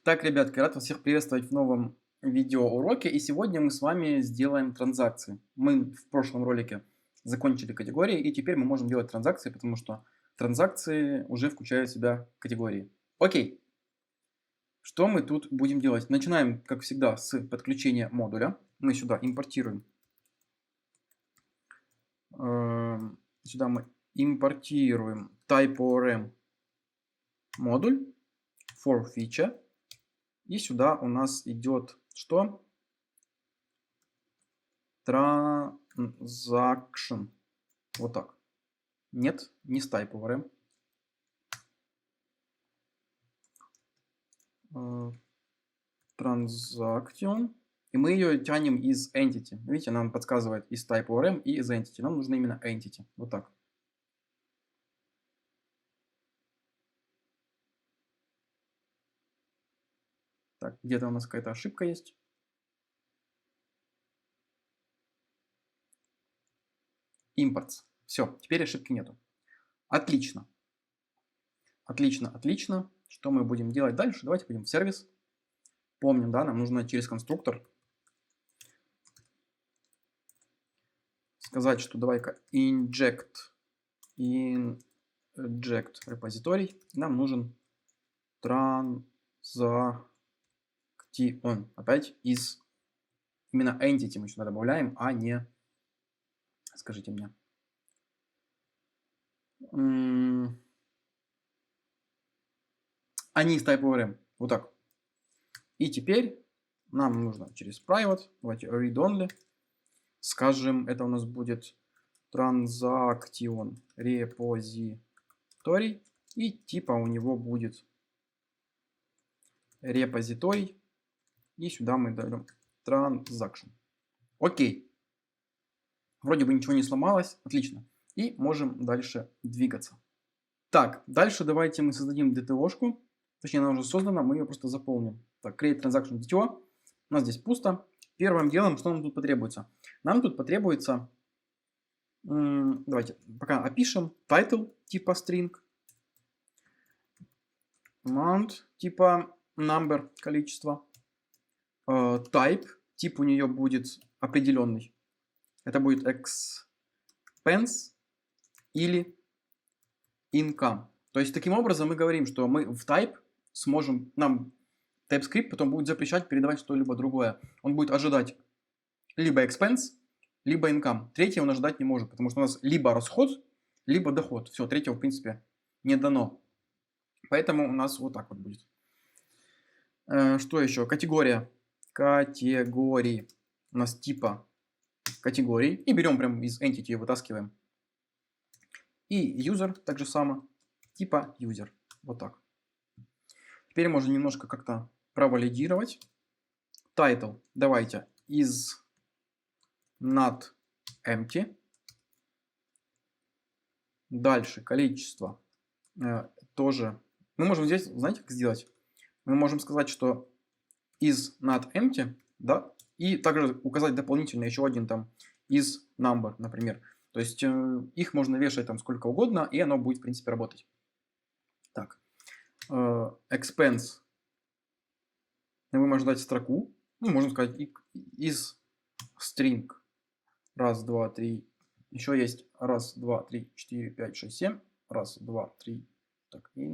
Так, ребятки, рад вас всех приветствовать в новом видеоуроке. И сегодня мы с вами сделаем транзакции. Мы в прошлом ролике закончили категории, и теперь мы можем делать транзакции, потому что транзакции уже включают в себя категории. Окей, что мы тут будем делать? Начинаем, как всегда, с подключения модуля. Мы сюда импортируем. Сюда мы импортируем TypeORM модуль for feature. И сюда у нас идет что? Transaction. Вот так. Нет, не с TypeORM. Transaction. И мы ее тянем из Entity. Видите, нам подсказывает из TypeORM и из Entity. Нам нужно именно Entity. Вот так. Так, где-то у нас какая-то ошибка есть. Imports. Все, теперь ошибки нету. Отлично. Отлично, отлично. Что мы будем делать дальше? Давайте пойдем в сервис. Помним, да, нам нужно через конструктор сказать, что давай-ка inject repository. Нам нужен transaction. Опять из именно entity мы сюда добавляем, а не, скажите мне, а не из TypeORM. Вот так. И теперь нам нужно через private, давайте read-only, скажем, это у нас будет transaction repository, и типа у него будет repository, и сюда мы даем transaction. Окей. Вроде бы ничего не сломалось, отлично. И можем дальше двигаться. Так, дальше давайте мы создадим DTO-шку. Точнее, она уже создана, мы ее просто заполним. Так, create transaction DTO. У нас здесь пусто. Первым делом, что нам тут потребуется? Нам тут потребуется, давайте пока опишем, title типа string, amount типа number, количество, type, тип у нее будет определенный. Это будет expense или income. То есть таким образом мы говорим, что мы в type сможем, нам TypeScript потом будет запрещать передавать что-либо другое. Он будет ожидать либо expense, либо income. Третье он ожидать не может, потому что у нас либо расход, либо доход. Все, третьего в принципе не дано. Поэтому у нас вот так вот будет. Что еще? Категория. Категории. У нас типа категорий. И берем прям из entity и вытаскиваем. И user так же само. Типа user. Вот так. Теперь можно немножко как-то провалидировать. Title. Давайте из not empty. Дальше количество. Тоже. Мы можем здесь, знаете, как сделать? Мы можем сказать, что is not empty, да, и также указать дополнительно еще один там is number, например. То есть их можно вешать там сколько угодно, и оно будет, в принципе, работать. Так. Expense. Мы можем дать строку. Ну, можем сказать is string. Раз, два, три. Еще есть раз, два, три, четыре, пять, шесть, семь. Раз, два, три. Так, и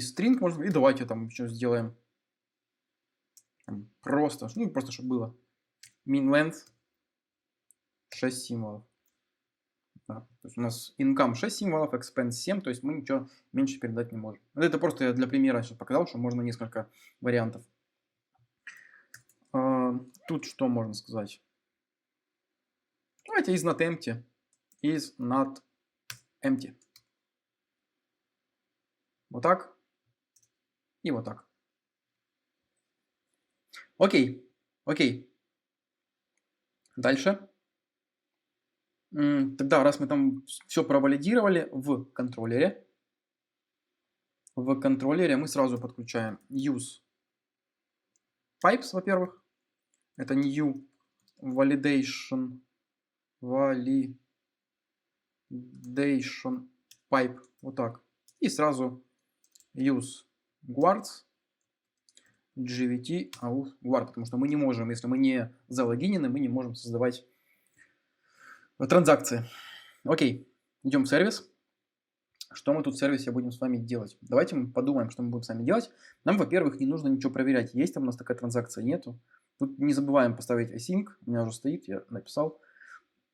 string можно. И давайте там еще сделаем просто, ну просто чтобы было. Min length 6 символов. Да. То есть у нас income 6 символов, expense 7, то есть мы ничего меньше передать не можем. Это просто я для примера сейчас показал, что можно несколько вариантов. Тут что можно сказать? Давайте is not empty. Is not empty. Вот так. И вот так. Окей. Окей. Дальше. Тогда, раз мы там все провалидировали в контроллере, мы сразу подключаем use pipes, во-первых. Это new validation pipe. Вот так. И сразу use guards GVT auth guard, потому что мы не можем, если мы не залогинены, мы не можем создавать транзакции. Окей, идем в сервис. Что мы тут в сервисе будем с вами делать? Давайте мы подумаем, что мы будем с вами делать. Нам, во-первых, не нужно ничего проверять, есть там у нас такая транзакция, нету. Тут не забываем поставить async, у меня уже стоит, я написал.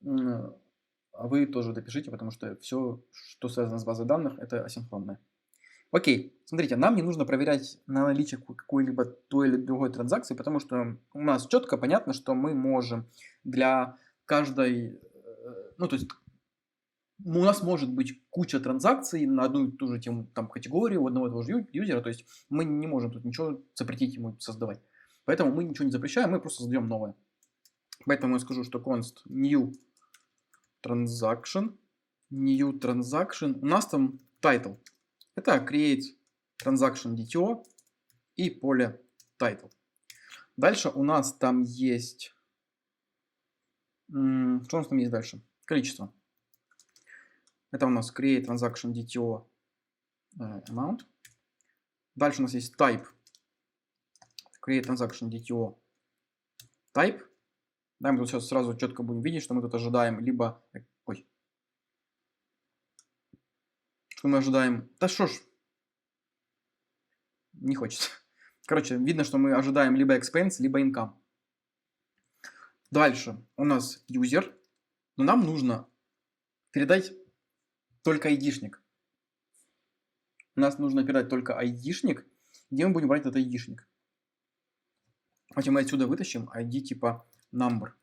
А вы тоже допишите, потому что все, что связано с базой данных, это асинхронное. Окей, смотрите, нам не нужно проверять на наличие какой-либо той или другой транзакции, потому что у нас четко понятно, что мы можем для каждой, ну то есть у нас может быть куча транзакций на одну и ту же тему, там, категорию у одного и того же юзера, то есть мы не можем тут ничего запретить ему создавать. Поэтому мы ничего не запрещаем, мы просто создаем новое. Поэтому я скажу, что const new transaction, у нас там title. Это create transaction DTO и поле title. Дальше у нас там есть... Что у нас там есть дальше? Количество. Это у нас create transaction DTO amount. Дальше у нас есть type. Create transaction DTO type. Да, мы тут сейчас сразу четко будем видеть, что мы тут ожидаем либо... Ой. Что мы ожидаем... Да что ж. Не хочется. Короче, видно, что мы ожидаем либо expense, либо income. Дальше у нас user. Но нам нужно передать только ID-шник. У нас нужно передать только ID-шник. Где мы будем брать этот ID-шник? Давайте мы отсюда вытащим ID типа number.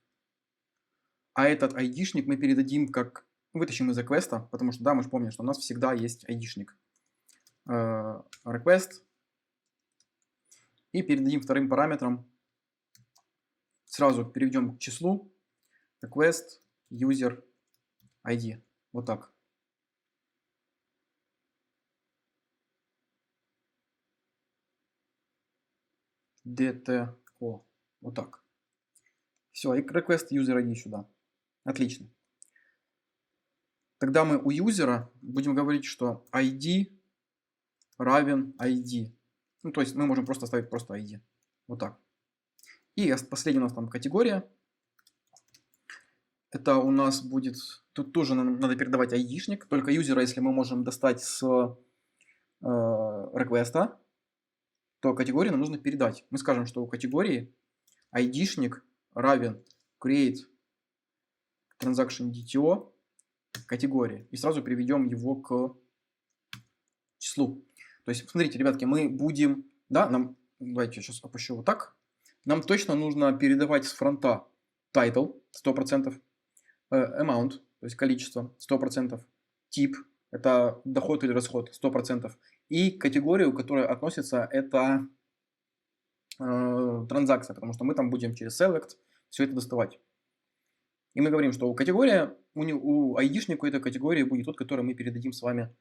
А этот ID-шник мы передадим как... Вытащим из request, потому что, да, мы же помним, что у нас всегда есть ID-шник. Request. И передадим вторым параметром. Сразу переведем к числу. Request user ID. Вот так. DTO. Вот так. Все, и request user ID сюда. Отлично. Тогда мы у юзера будем говорить, что ID равен ID. Ну, то есть мы можем просто оставить просто ID. Вот так. И последняя у нас там категория. Это у нас будет... Тут тоже надо передавать ID-шник. Только юзера, если мы можем достать с request, то категорию нам нужно передать. Мы скажем, что у категории ID-шник равен create transaction DTO категории. И сразу приведем его к числу. То есть, смотрите, ребятки, мы будем... Да, нам... Давайте я сейчас опущу вот так. Нам точно нужно передавать с фронта title 100%, amount, то есть количество 100%, тип, это доход или расход 100%, и категорию, которая относится, это транзакция, потому что мы там будем через select все это доставать. И мы говорим, что категория, у ID-шника этой категории будет тот, который мы передадим с вами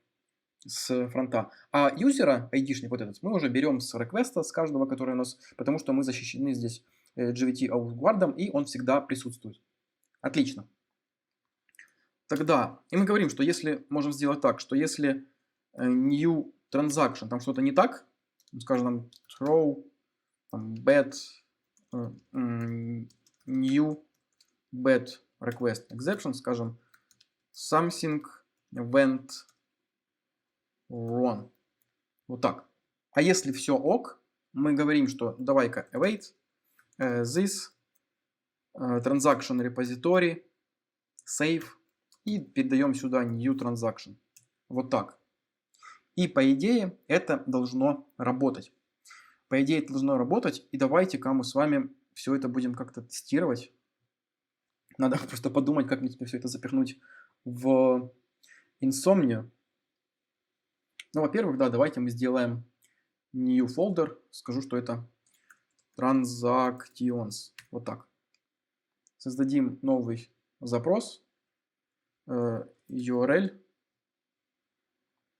с фронта. А юзера, ID-шник вот этот, мы уже берем с реквеста, с каждого, который у нас, потому что мы защищены здесь GVT auth guard, и он всегда присутствует. Отлично. Тогда, и мы говорим, что если, можем сделать так, что если new transaction, там что-то не так, скажем, throw, там, bad, new bad request exception, скажем, something went wrong. Вот так. А если все ок, мы говорим, что давай-ка await this transaction repository save и передаем сюда new transaction. Вот так. И по идее это должно работать. По идее это должно работать. И давайте-ка мы с вами все это будем как-то тестировать. Надо просто подумать, как мне теперь все это запихнуть в Insomnia. Ну, во-первых, да, давайте мы сделаем new folder. Скажу, что это transactions. Вот так. Создадим новый запрос. URL.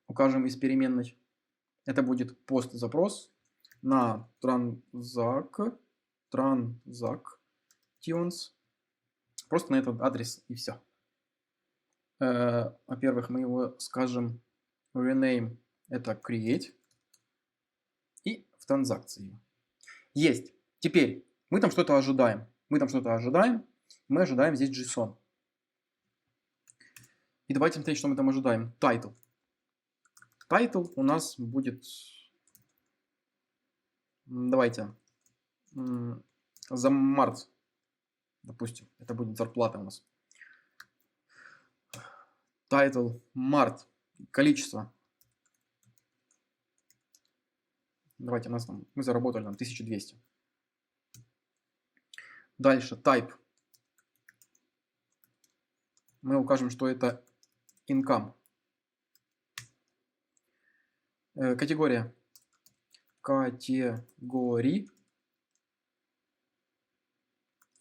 Укажем из переменной. Это будет пост-запрос на transactions. Просто на этот адрес и все. Во-первых, мы его скажем rename это create. в транзакции. Есть. Теперь мы там что-то ожидаем. Мы ожидаем здесь JSON. И давайте смотреть, что мы там ожидаем. Title. Title у нас будет... Давайте. За март. Допустим, это будет зарплата у нас. Title март. Количество. Давайте, у нас там, мы заработали там 1200. Дальше, type. Мы укажем, что это income. Категория. Категории.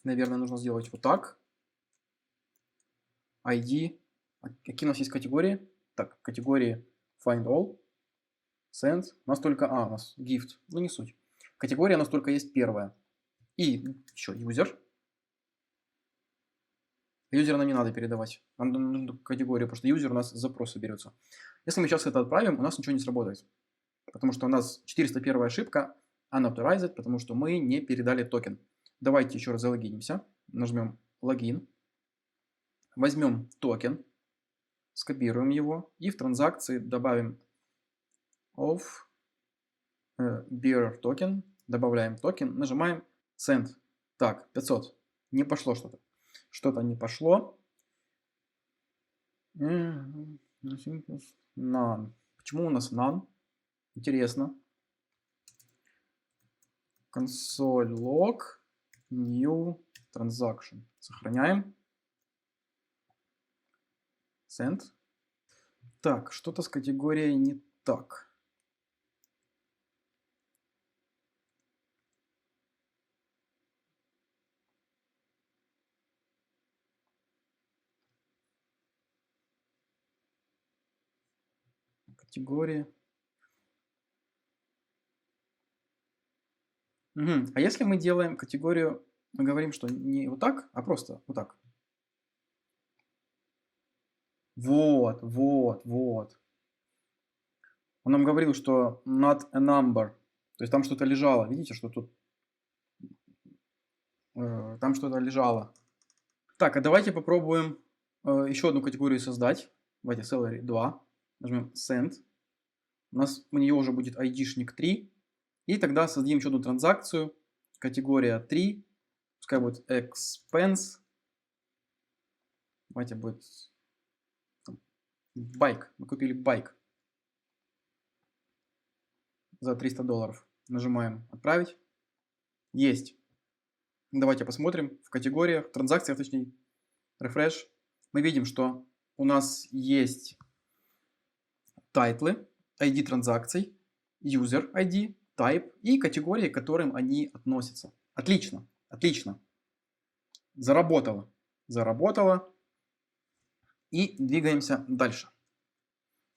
Наверное, нужно сделать вот так. ID. Какие у нас есть категории? Так, категории find all. Send. У нас только... у нас gift. Ну, не суть. Категория у нас только есть первая. И еще user. Юзер нам не надо передавать. Категорию, потому что юзер у нас с запроса берется. Если мы сейчас это отправим, у нас ничего не сработает. Потому что у нас 401 ошибка unauthorized, потому что мы не передали токен. Давайте еще раз залогинимся. Нажмем логин. Возьмем токен. Скопируем его. И в транзакции добавим of bearer token. Добавляем токен. Нажимаем send. Так, 500. Не пошло что-то. Что-то не пошло. None. Почему у нас none? Интересно. Console log. New transaction. Сохраняем. Send. Так, что-то с категорией не так. Категории. Угу. А если мы делаем категорию, мы говорим, что не вот так, а просто вот так. Вот. Он нам говорил, что not a number. То есть там что-то лежало. Видите, что тут? Там что-то лежало. Так, а давайте попробуем еще одну категорию создать. Давайте salary 2. Нажмем send. У нее уже будет ID-шник 3. И тогда создадим еще одну транзакцию. Категория 3. Пускай будет expense. Давайте будет байк. Мы купили байк за $300. Нажимаем отправить. Есть. Давайте посмотрим в категориях, в транзакциях, точнее, refresh. Мы видим, что у нас есть тайтлы, ID транзакций, user ID, type и категории, к которым они относятся. Отлично, отлично. Заработало. И двигаемся дальше.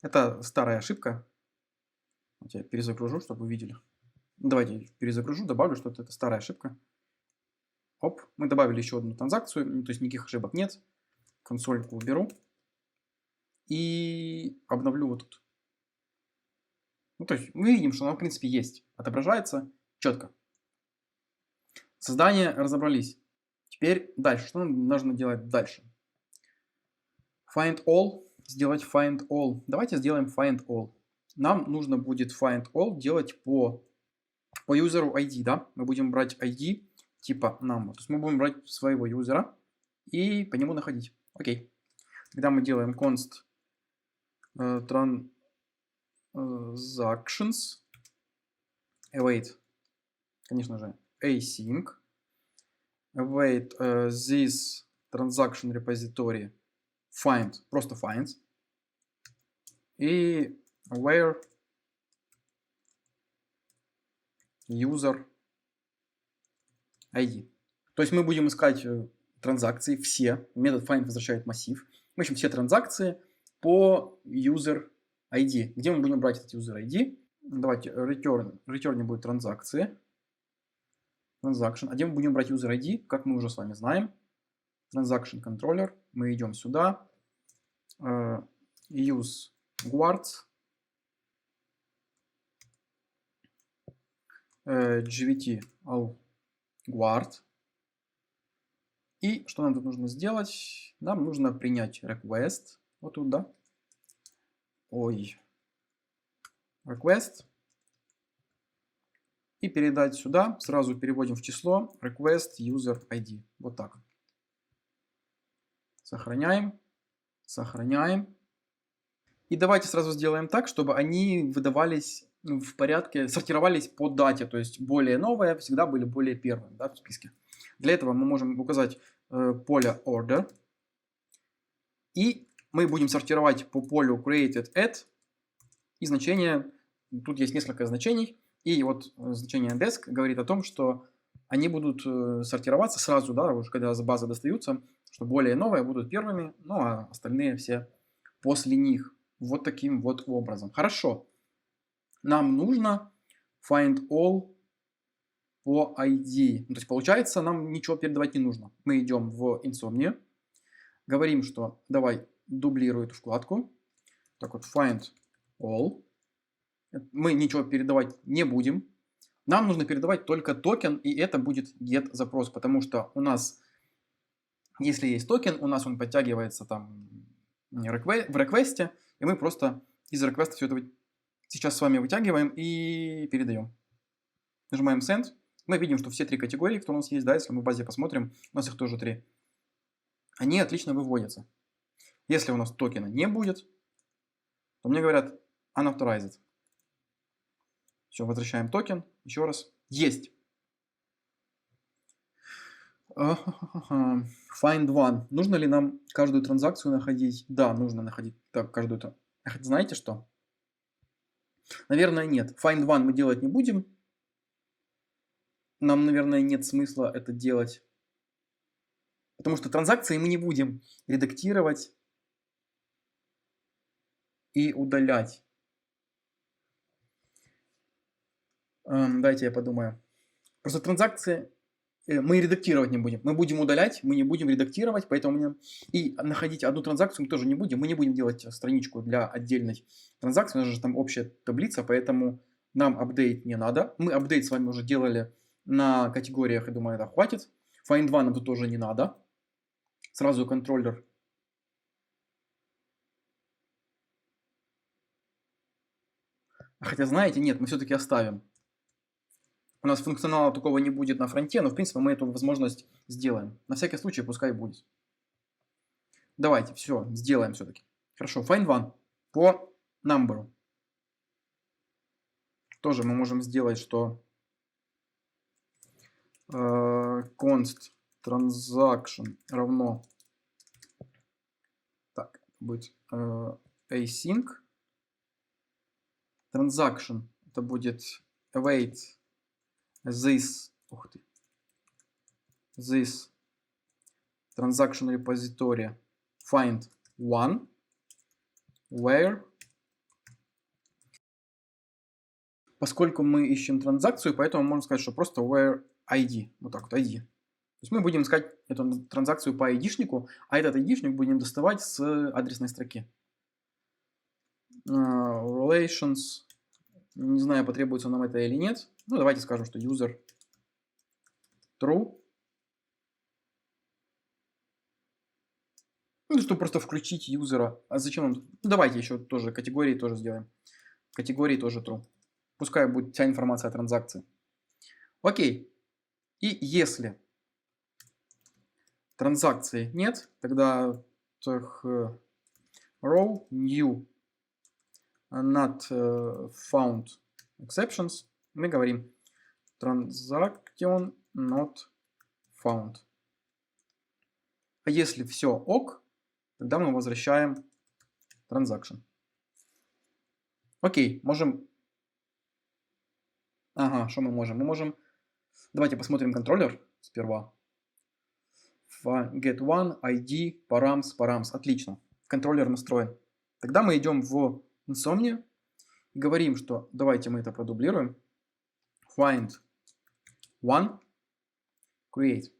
Это старая ошибка. Вот я перезагружу, чтобы вы видели. Давайте перезагружу, добавлю, что это старая ошибка. Оп, мы добавили еще одну транзакцию, то есть никаких ошибок нет. Консольку уберу. И обновлю вот тут. Ну, то есть мы видим, что она в принципе есть. Отображается четко. Создание разобрались. Теперь дальше. Что нам нужно делать дальше? Find all. Сделать find all. Давайте сделаем find all. Нам нужно будет find all делать по юзеру ID. Да? Мы будем брать ID типа number. То есть мы будем брать своего юзера и по нему находить. Окей. Тогда мы делаем const transactions await, конечно же, async, await this transaction repository find, просто find, и where user ID. То есть мы будем искать транзакции все. Метод find возвращает массив. Мы ищем все транзакции по user ID. Где мы будем брать этот user ID? Давайте return будет транзакции. Transaction. А где мы будем брать user ID? Как мы уже с вами знаем. Transaction controller. Мы идем сюда. Use guards. GVT Guard. И что нам тут нужно сделать? Нам нужно принять request. Вот тут, да? Ой. Request. И передать сюда. Сразу переводим в число request user ID. Вот так. Сохраняем. Сохраняем. И давайте сразу сделаем так, чтобы они выдавались в порядке, сортировались по дате. То есть более новые всегда были более первыми, да, в списке. Для этого мы можем указать поле order. И мы будем сортировать по полю created at. И значение, тут есть несколько значений. И вот значение desk говорит о том, что они будут сортироваться сразу, да, уже когда базы достаются, что более новые будут первыми, ну а остальные все после них. Вот таким вот образом. Хорошо. Нам нужно find all по ID. То есть получается, нам ничего передавать не нужно. Мы идем в Insomnia. Говорим, что давай дублируй эту вкладку. Так вот, find all. Мы ничего передавать не будем. Нам нужно передавать только токен, и это будет get запрос, потому что у нас, если есть токен, у нас он подтягивается там в реквесте, и мы просто из реквеста все это сейчас с вами вытягиваем и передаем. Нажимаем send. Мы видим, что все три категории, которые у нас есть, да, если мы в базе посмотрим, у нас их тоже 3. Они отлично выводятся. Если у нас токена не будет, то мне говорят unauthorized. Все, возвращаем токен. Еще раз. Есть. Find one. Нужно ли нам каждую транзакцию находить? Да, нужно находить каждую. Знаете что? Наверное, нет. Find one мы делать не будем. Нам, наверное, нет смысла это делать. Потому что транзакции мы не будем редактировать и удалять. Дайте я подумаю. Просто транзакции мы редактировать не будем. Мы будем удалять, мы не будем редактировать, поэтому и находить одну транзакцию мы тоже не будем. Мы не будем делать страничку для отдельной транзакции. У нас же там общая таблица, поэтому нам апдейт не надо. Мы апдейт с вами уже делали на категориях, я думаю, это хватит. Find one нам тут тоже не надо. Сразу контроллер. Хотя, знаете, нет, мы все-таки оставим. У нас функционала такого не будет на фронте, но в принципе мы эту возможность сделаем. На всякий случай пускай будет. Давайте, все, сделаем все-таки. Хорошо, find one по number. Тоже мы можем сделать, что const transaction равно, так, будет async. Transaction это будет await this transaction repository find one where. Поскольку мы ищем транзакцию, поэтому можно сказать, что просто where ID. Вот так вот ID. То есть мы будем искать эту транзакцию по ID-шнику, а этот ID-шник будем доставать с адресной строки. Relations. Не знаю, потребуется нам это или нет. Ну, давайте скажем, что user true. Ну, чтобы просто включить юзера. А зачем нам? Ну, давайте еще тоже категории тоже сделаем. Категории тоже true. Пускай будет вся информация о транзакции. Окей. И если транзакции нет, тогда row new not found exceptions. Мы говорим transaction not found. А если все ок, тогда мы возвращаем transaction. Окей, можем. Ага, что мы можем? Мы можем. Давайте посмотрим контроллер сперва. Get one, ID, params. Отлично. Контроллер настроен. Тогда мы идем в Insomnia и говорим, что давайте мы это продублируем. Find one, create.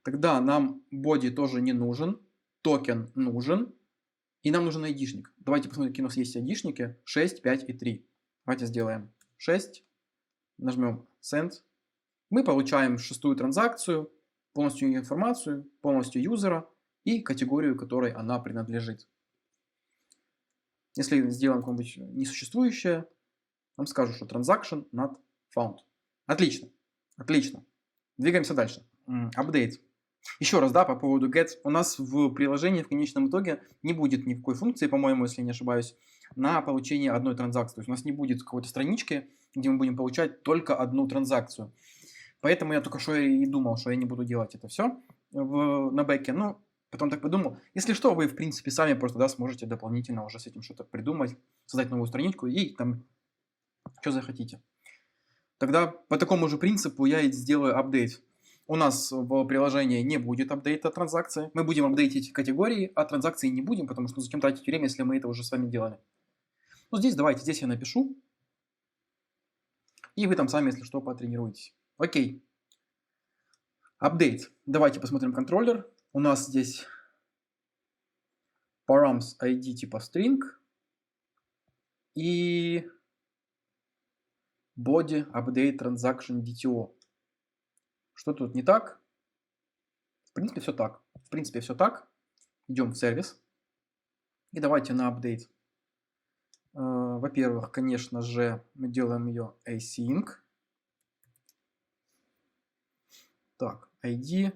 Тогда нам body тоже не нужен, токен нужен, и нам нужен ID-шник. Давайте посмотрим, какие у нас есть ID-шники. 6, 5 и 3. Давайте сделаем 6. нажмем Send. Мы получаем 6-ю транзакцию, полностью ее информацию, полностью юзера и категорию, которой она принадлежит. Если сделаем какое-нибудь несуществующее, нам скажут, что transaction not found. Отлично. Отлично. Двигаемся дальше. Update. Еще раз, да, по поводу get. У нас в приложении в конечном итоге не будет никакой функции, по-моему, если не ошибаюсь, на получение одной транзакции. То есть у нас не будет какой-то странички, где мы будем получать только одну транзакцию. Поэтому я только что и думал, что я не буду делать это все на бэке. Но потом так подумал. Если что, вы, в принципе, сами просто, да, сможете дополнительно уже с этим что-то придумать, создать новую страничку и там что захотите. Тогда по такому же принципу я и сделаю апдейт. У нас в приложении не будет апдейта транзакции. Мы будем апдейтить категории, а транзакции не будем, потому что зачем тратить время, если мы это уже с вами делали. Ну, здесь давайте, здесь я напишу. И вы там сами, если что, потренируетесь. Окей. Апдейт. Давайте посмотрим контроллер. У нас здесь params ID типа string и body update transaction DTO. Что тут не так? В принципе, все так. В принципе, все так. Идем в сервис. И давайте на апдейт. Во-первых, конечно же, мы делаем ее async. Так, ID.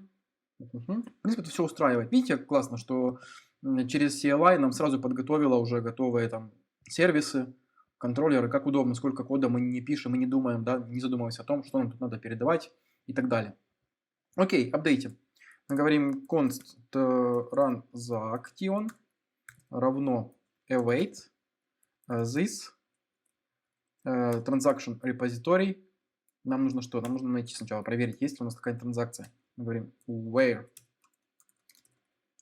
В принципе, это все устраивает. Видите, классно, что через CLI нам сразу подготовило уже готовые там сервисы, контроллеры, как удобно, сколько кода мы не пишем, мы не думаем, да, не задумываясь о том, что нам тут надо передавать и так далее. Окей, апдейтим. Мы говорим const transaction равно await this transaction repository. Нам нужно что? Нам нужно найти сначала, проверить, есть ли у нас такая транзакция. Мы говорим where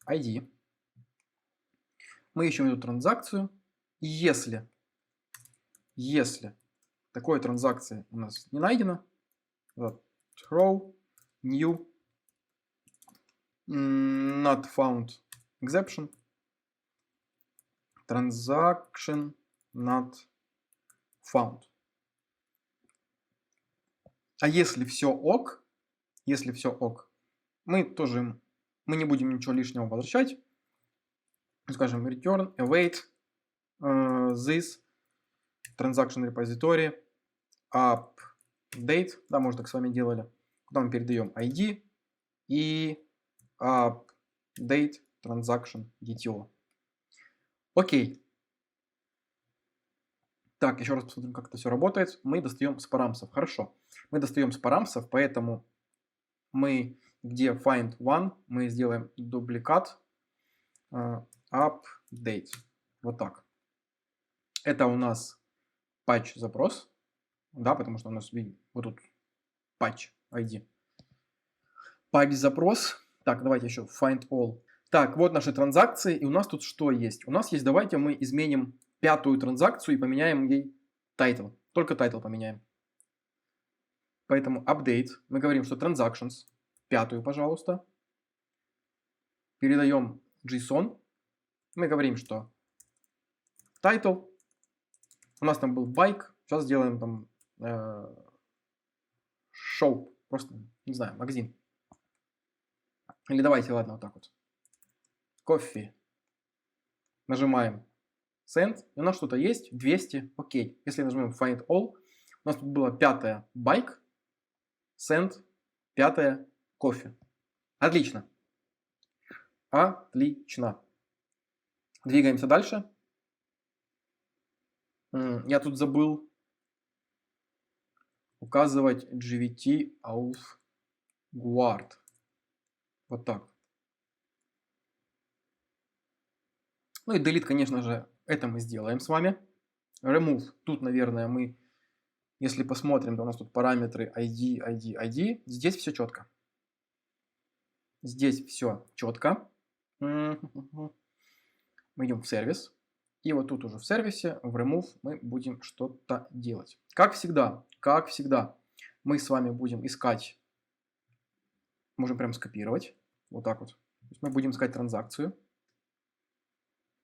ID. Мы ищем эту транзакцию. И если такой транзакции у нас не найдено, throw new not found exception transaction not found. А если все ок, мы не будем ничего лишнего возвращать. Скажем return await this transaction repository update. Да, мы уже так с вами делали. Куда мы передаем ID и update transaction DTO. Окей. Так, еще раз посмотрим, как это все работает. Мы достаем с парамсов. Хорошо. Мы достаем с парамсов, поэтому мы, где find one, мы сделаем дубликат update. Вот так. Это у нас patch запрос. Да, потому что у нас, видите, вот тут patch ID. Patch запрос. Так, давайте еще find all. Так, вот наши транзакции. И у нас тут что есть? У нас есть, давайте мы изменим 5-ю транзакцию и поменяем ей title. Только title поменяем. Поэтому update. Мы говорим, что transactions. 5-ю, пожалуйста. Передаем JSON. Мы говорим, что title. У нас там был bike. Сейчас сделаем там shop. Просто, не знаю, магазин. Или давайте, ладно, вот так вот. Coffee. Нажимаем send. И у нас что-то есть. 200. Окей. Если нажмем find all. У нас тут было 5-я bike. Send. 5-я кофе. Отлично. Отлично. Двигаемся дальше. Я тут забыл указывать GVT auth guard. Вот так. Ну и delete, конечно же, это мы сделаем с вами. Remove. Тут, наверное, мы, если посмотрим, то у нас тут параметры ID, ID, ID. Здесь все четко. Здесь все четко. Мы идем в сервис. И вот тут уже в сервисе, в remove, мы будем что-то делать. Как всегда, мы с вами будем искать, можем прям скопировать, вот так вот. То есть мы будем искать транзакцию,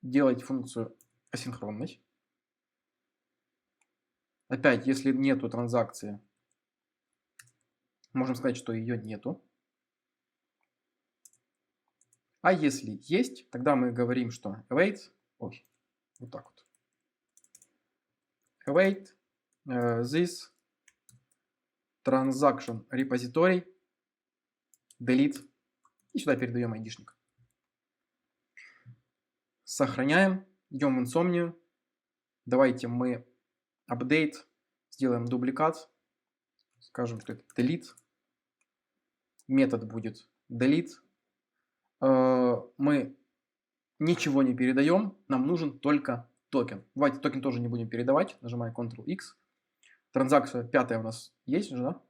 делать функцию асинхронной. Опять, если нету транзакции, Можем сказать, что ее нету. А если есть, тогда мы говорим, что await, ой, вот так вот. Await this transaction repository delete. И сюда передаем айдишник. Сохраняем. Идем в инсомнию. Давайте мы update. Сделаем дубликат. Скажем, что это delete. Метод будет delete. Мы ничего не передаем. Нам нужен только токен. Давайте токен тоже не будем передавать. Нажимаем Ctrl-X. Транзакция 5 у нас есть же, да?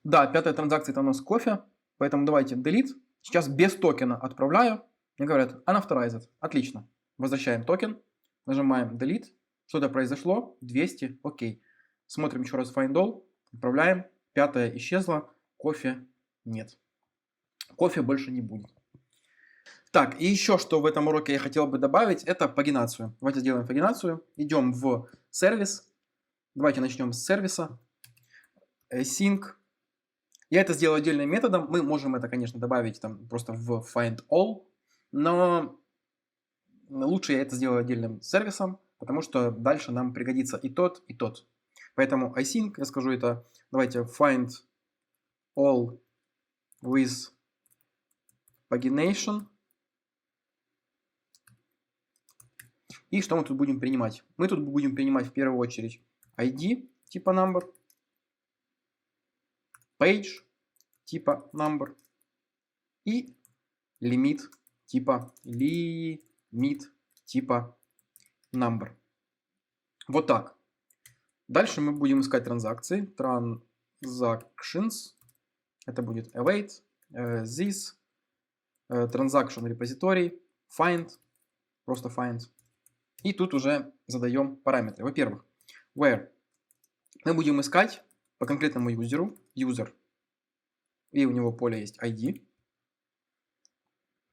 Да, 5 транзакция это у нас кофе. Поэтому давайте delete. Сейчас без токена отправляю. Мне говорят unauthorized. Отлично. Возвращаем токен. Нажимаем delete. Что-то произошло. 200. Окей. Смотрим еще раз find all. Отправляем. 5 исчезла. Кофе нет. Кофе больше не будет. Так, и еще что в этом уроке я хотел бы добавить, это пагинацию. Давайте сделаем пагинацию. Идем в сервис. Давайте начнем с сервиса. Async. Я это сделаю отдельным методом. Мы можем это, конечно, добавить там просто в find all. Но лучше я это сделаю отдельным сервисом, потому что дальше нам пригодится и тот, и тот. Поэтому async, я скажу это, давайте find all with pagination. И что мы тут будем принимать? Мы тут будем принимать в первую очередь ID типа number, page типа number и limit типа number. Вот так. Дальше мы будем искать транзакции. Transactions. Это будет await, this, transaction repository, find, просто find. И тут уже задаем параметры. Во-первых, where мы будем искать по конкретному юзеру, user, и у него поле есть ID,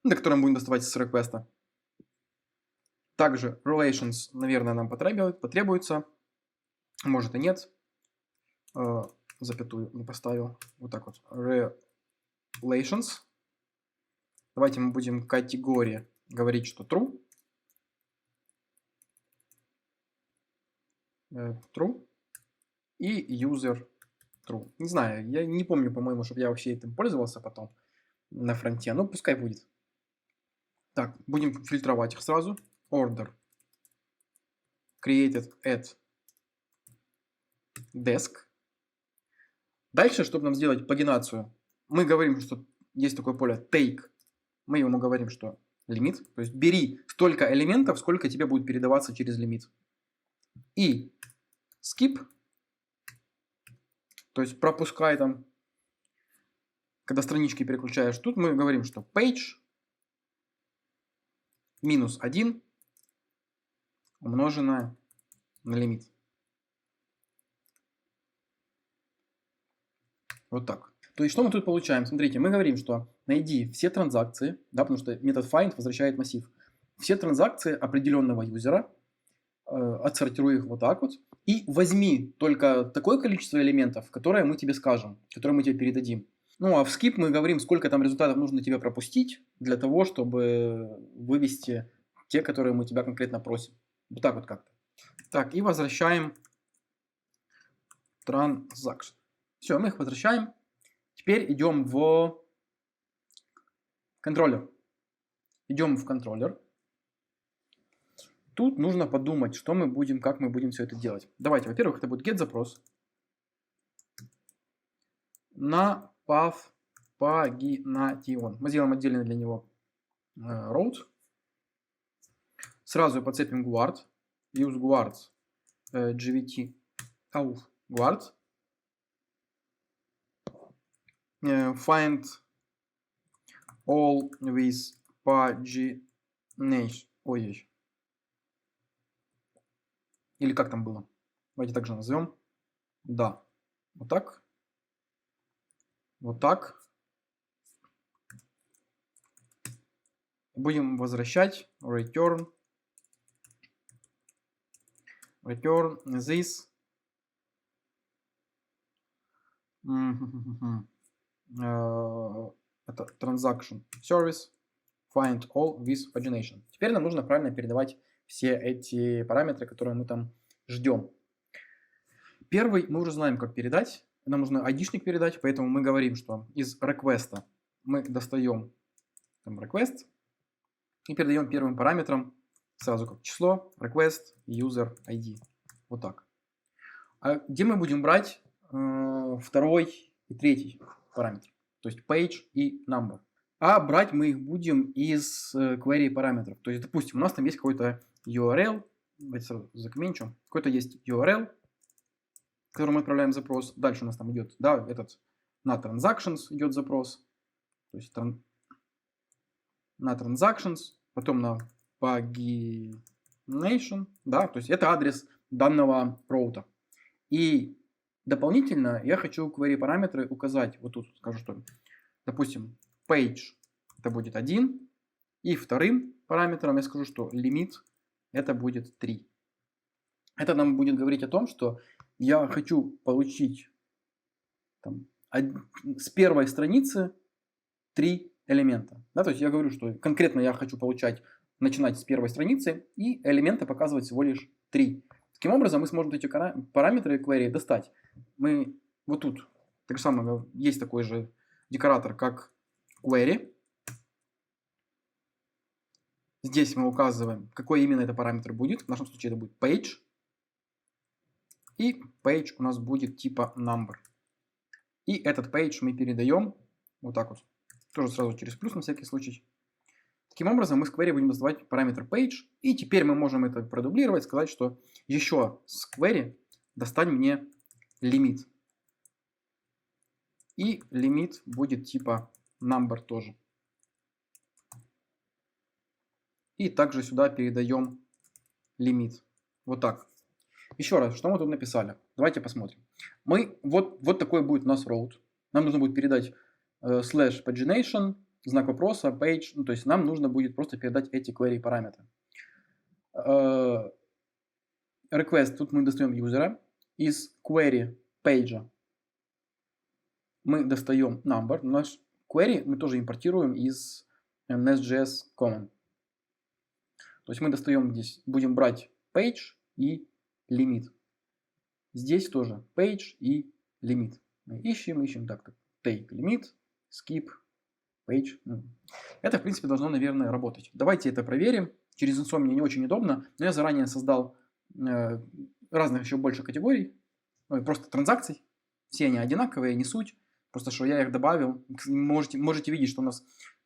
на котором будем доставать с реквеста. Также relations, наверное, нам потребуется. Может и нет. Запятую не поставил. Вот так вот. Relations. Давайте мы будем категории говорить, что true. True. И user true. Не знаю, я не помню, по-моему, чтобы я вообще этим пользовался потом на фронте. Ну, пускай будет. Так, будем фильтровать их сразу. Order. Created at desk. Дальше, чтобы нам сделать пагинацию, мы говорим, что есть такое поле take. Мы ему говорим, что лимит. То есть бери столько элементов, сколько тебе будет передаваться через лимит. И skip. То есть пропускай там, когда странички переключаешь. Тут мы говорим, что page минус 1 умноженное на лимит. Вот так. То есть, что мы тут получаем? Смотрите, мы говорим, что найди все транзакции, да, потому что метод find возвращает массив. Все транзакции определенного юзера, отсортируй их вот так вот, и возьми только такое количество элементов, которое мы тебе скажем, которое мы тебе передадим. Ну, а в skip мы говорим, сколько там результатов нужно тебе пропустить для того, чтобы вывести те, которые мы тебя конкретно просим. Вот так вот как-то. Так, и возвращаем transaction. Все, мы их возвращаем. Теперь идем в контроллер. Идем в контроллер. Тут нужно подумать, что мы будем, как мы будем все это делать. Давайте, во-первых, это будет get запрос на path pagination. Мы сделаем отдельно для него route. Сразу подцепим guard. Use guard gvt auth guard. Find all with pagination. Ой. Или как там было? Давайте также назовем. Да. Вот так. Вот так. Будем возвращать return this Это transaction service find all with pagination. Теперь нам нужно правильно передавать все эти параметры, которые мы там ждем. Первый мы уже знаем, как передать. Нам нужно ID-шник передать, поэтому мы говорим, что из request мы достаем там request и передаем первым параметром сразу как число request user ID. Вот так. А где мы будем брать второй и третий параметр? То есть page и number. А брать мы их будем из query параметров. То есть, допустим, у нас там есть какой-то URL. Давайте сразу закоменчу. Какой-то есть URL, в который мы отправляем запрос. Дальше у нас там идет, да, этот на transactions идет запрос. То есть на transactions, потом на pagination, да, то есть это адрес данного роута. И дополнительно я хочу query параметры указать. Вот тут скажу, что, допустим, page это будет 1, и вторым параметром я скажу, что limit это будет 3. Это нам будет говорить о том, что я хочу получить там, с первой страницы 3 элемента. Да, то есть я говорю, что конкретно я хочу начинать с первой страницы, и элементы показывать всего лишь 3. Таким образом, мы сможем эти параметры query достать. Мы вот тут так же самое, есть такой же декоратор, как query. Здесь мы указываем, какой именно это параметр будет. В нашем случае это будет page. И page у нас будет типа number. И этот page мы передаем вот так вот. Тоже сразу через плюс на всякий случай. Таким образом, мы с query будем доставать параметр page. И теперь мы можем это продублировать, сказать, что еще с query достань мне limit. И limit будет типа number тоже. И также сюда передаем limit. Вот так. Еще раз, что мы тут написали? Давайте посмотрим. Вот такой будет у нас route. Нам нужно будет передать slash pagination, знак вопроса, page. Ну, то есть нам нужно будет просто передать эти query параметры. Request, тут мы достаем юзера. Из query page мы достаем number. Наш query мы тоже импортируем из Nest.js common. То есть мы достаем здесь, будем брать page и limit. Здесь тоже page и limit. Мы ищем так, take limit, skip, page. Это, в принципе, должно, наверное, работать. Давайте это проверим. Через INSO мне не очень удобно, но я заранее создал разных еще больше категорий, просто транзакций. Все они одинаковые, не суть. Просто что я их добавил. Можете видеть, что у нас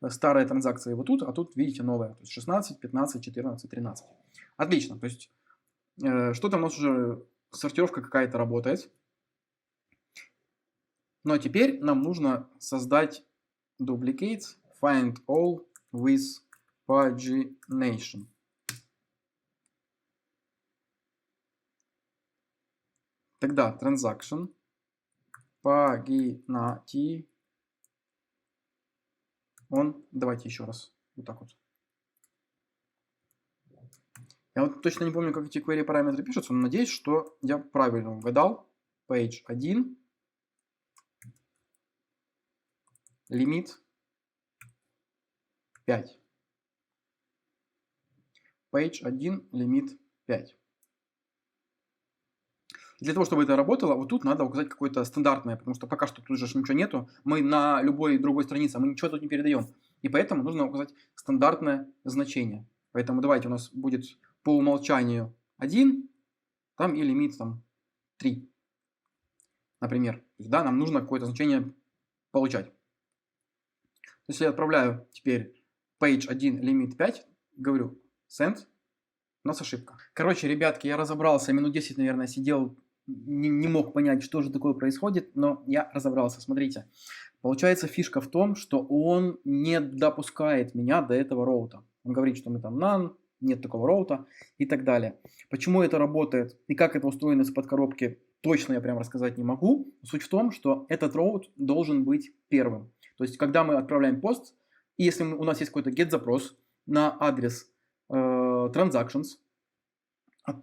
старые транзакции вот тут, а тут видите новые. То есть 16, 15, 14, 13. Отлично. То есть что-то у нас уже сортировка какая-то работает. Но теперь нам нужно создать duplicate find all with pagination. Тогда transaction paginati он, давайте еще раз, вот так вот. Я вот точно не помню, как эти query параметры пишутся, но надеюсь, что я правильно угадал. Page 1, limit 5. Page 1, limit 5. Для того, чтобы это работало, вот тут надо указать какое-то стандартное, потому что пока что тут же ничего нету. Мы на любой другой странице, мы ничего тут не передаем. И поэтому нужно указать стандартное значение. Поэтому давайте у нас будет по умолчанию 1, там и лимит там 3. Например, да, нам нужно какое-то значение получать. То есть я отправляю теперь page 1, limit 5, говорю send, у нас ошибка. Короче, ребятки, я разобрался, минут 10, наверное, сидел, не мог понять, что же такое происходит, но я разобрался. Смотрите, получается фишка в том, что он не допускает меня до этого роута. Он говорит, что мы там none, нет такого роута и так далее. Почему это работает и как это устроено из-под коробки, точно я прям рассказать не могу. Суть в том, что этот роут должен быть первым. То есть, когда мы отправляем пост, и если у нас есть какой-то get-запрос на адрес transactions,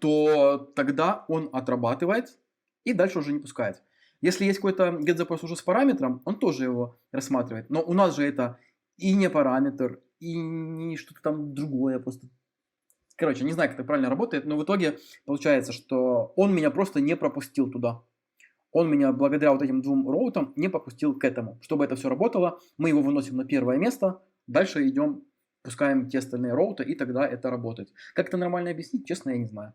то тогда он отрабатывает и дальше уже не пускает. Если есть какой-то get-запрос уже с параметром, он тоже его рассматривает. Но у нас же это и не параметр, и не что-то там другое просто. Короче, не знаю, как это правильно работает, но в итоге получается, что он меня просто не пропустил туда. Он меня благодаря вот этим двум роутам не пропустил к этому. Чтобы это все работало, мы его выносим на первое место, дальше идем, пускаем те остальные роуты, и тогда это работает. Как это нормально объяснить, честно, я не знаю.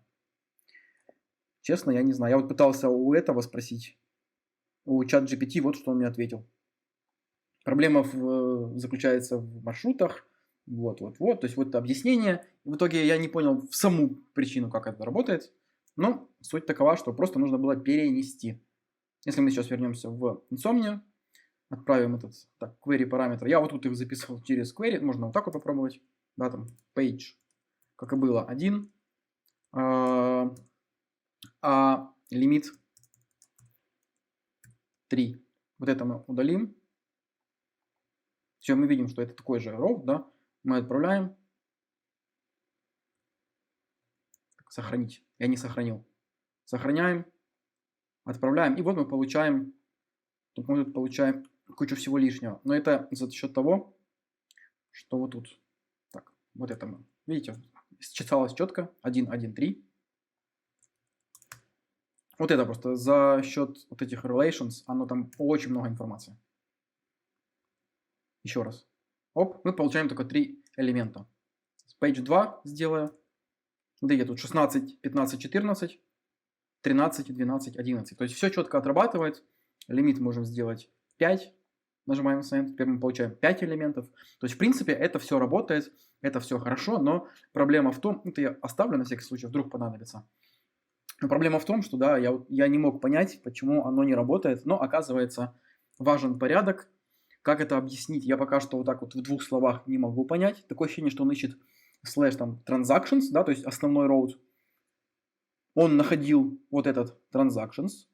Честно, я не знаю. Я вот пытался у этого спросить, у ChatGPT, вот что он мне ответил. Проблема заключается в маршрутах, вот. То есть вот это объяснение. В итоге я не понял саму причину, как это работает. Но суть такова, что просто нужно было перенести. Если мы сейчас вернемся в Insomnia, отправим этот query параметр. Я вот тут их записывал через query. Можно вот так вот попробовать. Да, там page, как и было, 1. А лимит 3. Вот это мы удалим. Все, мы видим, что это такой же row, да. Мы отправляем. Сохранить. Я не сохранил. Сохраняем. Отправляем. И вот мы получаем. Тут мы получаем кучу всего лишнего. Но это за счет того, что вот тут. Так, вот это мы. Видите, считалось четко. 1, 1, 3. Вот это просто за счет вот этих relations, оно там очень много информации. Еще раз. Оп, мы получаем только 3 элемента. Page 2 сделаю. Где тут 16, 15, 14, 13, 12, 11. То есть все четко отрабатывает. Лимит можем сделать 5. Нажимаем Send. Теперь мы получаем 5 элементов. То есть в принципе это все работает. Это все хорошо. Но проблема в том, это я оставлю на всякий случай, вдруг понадобится. Но проблема в том, что да, я не мог понять, почему оно не работает. Но оказывается важен порядок. Как это объяснить, я пока что вот так вот в 2 словах не могу понять. Такое ощущение, что он ищет слэш там transactions, да, то есть основной route. Он находил вот этот transactions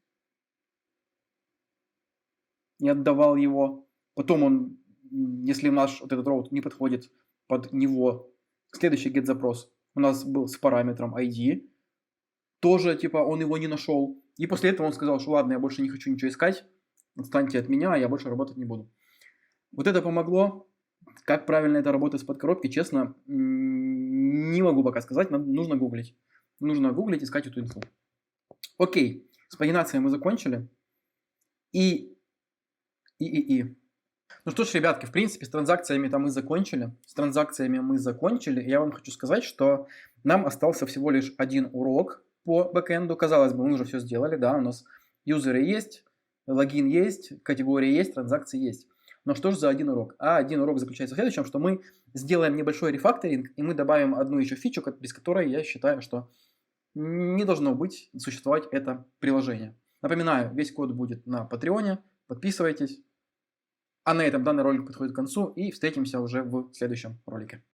и отдавал его. Потом он, если наш вот этот route не подходит под него, следующий get запрос у нас был с параметром ID. Тоже типа он его не нашел. И после этого он сказал, что ладно, я больше не хочу ничего искать. Отстаньте от меня, я больше работать не буду. Вот это помогло. Как правильно это работает с подкоробки, честно, не могу пока сказать. Нужно гуглить. Нужно гуглить, искать эту инфу. Окей, с пагинацией мы закончили. Ну что ж, ребятки, в принципе, с транзакциями-то мы закончили. Я вам хочу сказать, что нам остался всего лишь один урок по бэкэнду. Казалось бы, мы уже все сделали, да, у нас юзеры есть, логин есть, категории есть, транзакции есть. Но что же за один урок? А один урок заключается в следующем, что мы сделаем небольшой рефакторинг, и мы добавим одну еще фичу, без которой я считаю, что не должно существовать это приложение. Напоминаю, весь код будет на Патреоне, подписывайтесь. А на этом данный ролик подходит к концу, и встретимся уже в следующем ролике.